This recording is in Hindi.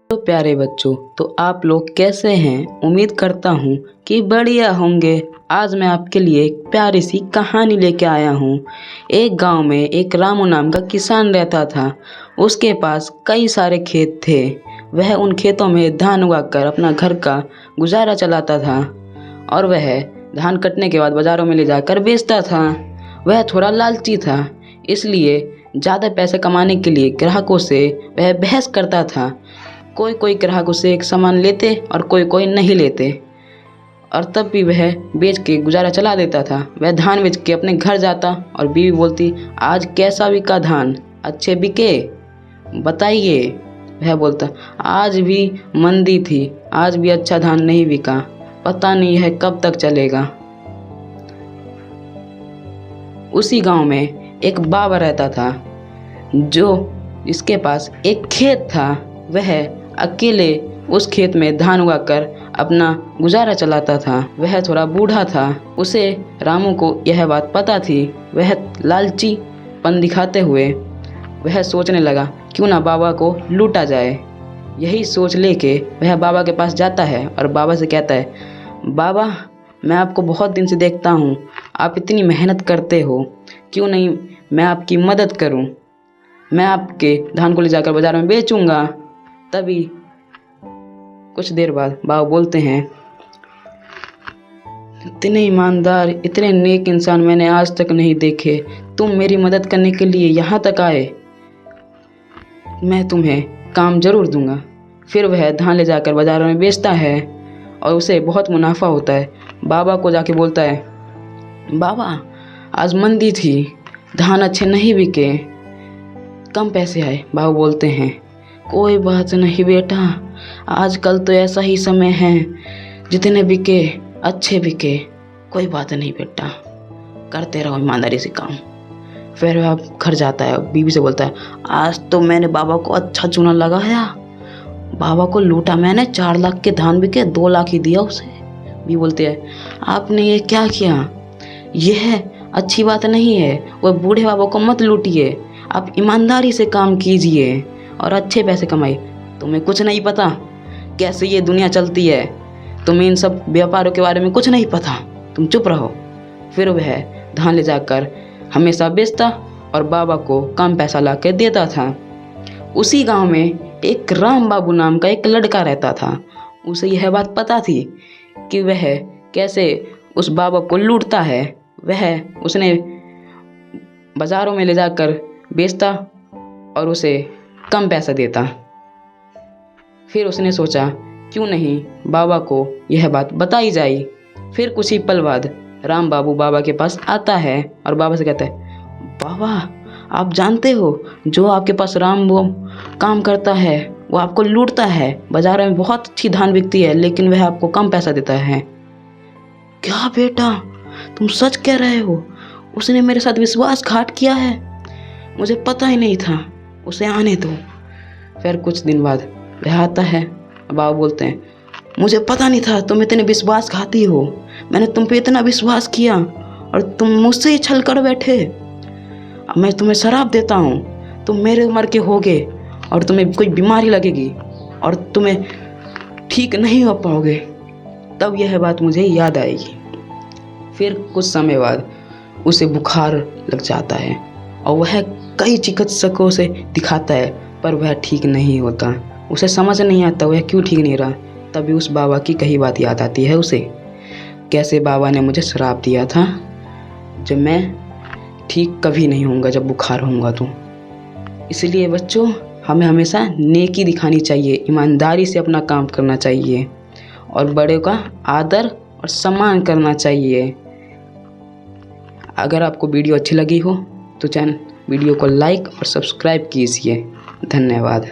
तो प्यारे बच्चों, तो आप लोग कैसे हैं? उम्मीद करता हूँ कि बढ़िया होंगे। आज मैं आपके लिए एक प्यारी सी कहानी लेके आया हूँ। एक गांव में एक रामू नाम का किसान रहता था। उसके पास कई सारे खेत थे। वह उन खेतों में धान उगाकर अपना घर का गुजारा चलाता था और वह धान कटने के बाद बाज़ारों में ले जाकर बेचता था। वह थोड़ा लालची था, इसलिए ज़्यादा पैसे कमाने के लिए ग्राहकों से वह बहस करता था। कोई कोई ग्राहक उसे एक सामान लेते और कोई कोई नहीं लेते, और तब भी वह बेच के गुजारा चला देता था। वह धान बेच के अपने घर जाता और बीवी बोलती, आज कैसा बिका धान? अच्छे बिके? बताइए। वह बोलता, आज भी मंदी थी, आज भी अच्छा धान नहीं बिका, पता नहीं है कब तक चलेगा। उसी गांव में एक बाबा रहता था, इसके पास एक खेत था। वह अकेले उस खेत में धान उगाकर अपना गुजारा चलाता था। वह थोड़ा बूढ़ा था। उसे रामू को यह बात पता थी। वह लालचीपन दिखाते हुए वह सोचने लगा, क्यों ना बाबा को लूटा जाए। यही सोच लेके वह बाबा के पास जाता है और बाबा से कहता है, बाबा, मैं आपको बहुत दिन से देखता हूँ, आप इतनी मेहनत करते हो, क्यों नहीं मैं आपकी मदद करूँ? मैं आपके धान को ले जाकर बाज़ार में बेचूंगा। तभी कुछ देर बाद बाबा बोलते हैं, इतने ईमानदार, इतने नेक इंसान मैंने आज तक नहीं देखे। तुम मेरी मदद करने के लिए यहाँ तक आए, मैं तुम्हें काम ज़रूर दूंगा। फिर वह धान ले जाकर बाज़ारों में बेचता है और उसे बहुत मुनाफा होता है। बाबा को जाके बोलता है, बाबा, आज मंदी थी, धान अच्छे नहीं बिके, कम पैसे आए। बाबा बोलते हैं, कोई बात नहीं बेटा, आजकल तो ऐसा ही समय है, जितने बिके अच्छे बिके, कोई बात नहीं बेटा, करते रहो ईमानदारी से काम। फिर वह घर जाता है, बीवी से बोलता है, आज तो मैंने बाबा को अच्छा चूना लगाया, बाबा को लूटा मैंने, 4 लाख के धान बिके, 2 लाख ही दिया उसे। बीवी बोलती है, आपने ये क्या किया? यह अच्छी बात नहीं है, वह बूढ़े बाबा को मत लूटिए, आप ईमानदारी से काम कीजिए और अच्छे पैसे कमाइए। तुम्हें कुछ नहीं पता कैसे ये दुनिया चलती है, तुम्हें इन सब व्यापारों के बारे में कुछ नहीं पता, तुम चुप रहो। फिर वह धान ले जाकर हमेशा बेचता और बाबा को कम पैसा ला के देता था। उसी गांव में एक राम बाबू नाम का एक लड़का रहता था। उसे यह बात पता थी कि वह कैसे उस बाबा को लूटता है। उसने बाज़ारों में ले जाकर बेचता और उसे कम पैसा देता। फिर उसने सोचा, क्यों नहीं बाबा को यह बात बताई जाए। फिर कुछ ही पल बाद राम बाबू बाबा के पास आता है और बाबा से कहता है, बाबा, आप जानते हो जो आपके पास राम वो काम करता है, वो आपको लूटता है, बाजार में बहुत अच्छी धान बिकती है, लेकिन वह आपको कम पैसा देता है। क्या बेटा, तुम सच कह रहे हो? उसने मेरे साथ विश्वासघात किया है, मुझे पता ही नहीं था, उसे आने दो। फिर कुछ दिन बाद वह आता है, बाबा बोलते हैं, मुझे पता नहीं था तुम इतने विश्वासघाती हो, मैंने तुम पे इतना विश्वास किया और तुम मुझसे ही छल कर बैठे। अब मैं तुम्हें शराप देता हूँ, तुम मेरे उम्र के होगे और तुम्हें कोई बीमारी लगेगी और तुम्हें ठीक नहीं हो पाओगे। तब यह बात मुझे याद आएगी। फिर कुछ समय बाद उसे बुखार लग जाता है और वह कई चिकित्सकों से दिखाता है, पर वह ठीक नहीं होता। उसे समझ नहीं आता वह क्यों ठीक नहीं रहा। तभी उस बाबा की कही बात याद आती है उसे, कैसे बाबा ने मुझे श्राप दिया था, जब मैं ठीक कभी नहीं होऊंगा, जब बुखार होऊंगा तो। इसलिए बच्चों, हमें हमेशा नेकी दिखानी चाहिए, ईमानदारी से अपना काम करना चाहिए और बड़े का आदर और सम्मान करना चाहिए। अगर आपको वीडियो अच्छी लगी हो तो वीडियो को लाइक और सब्सक्राइब कीजिए। धन्यवाद।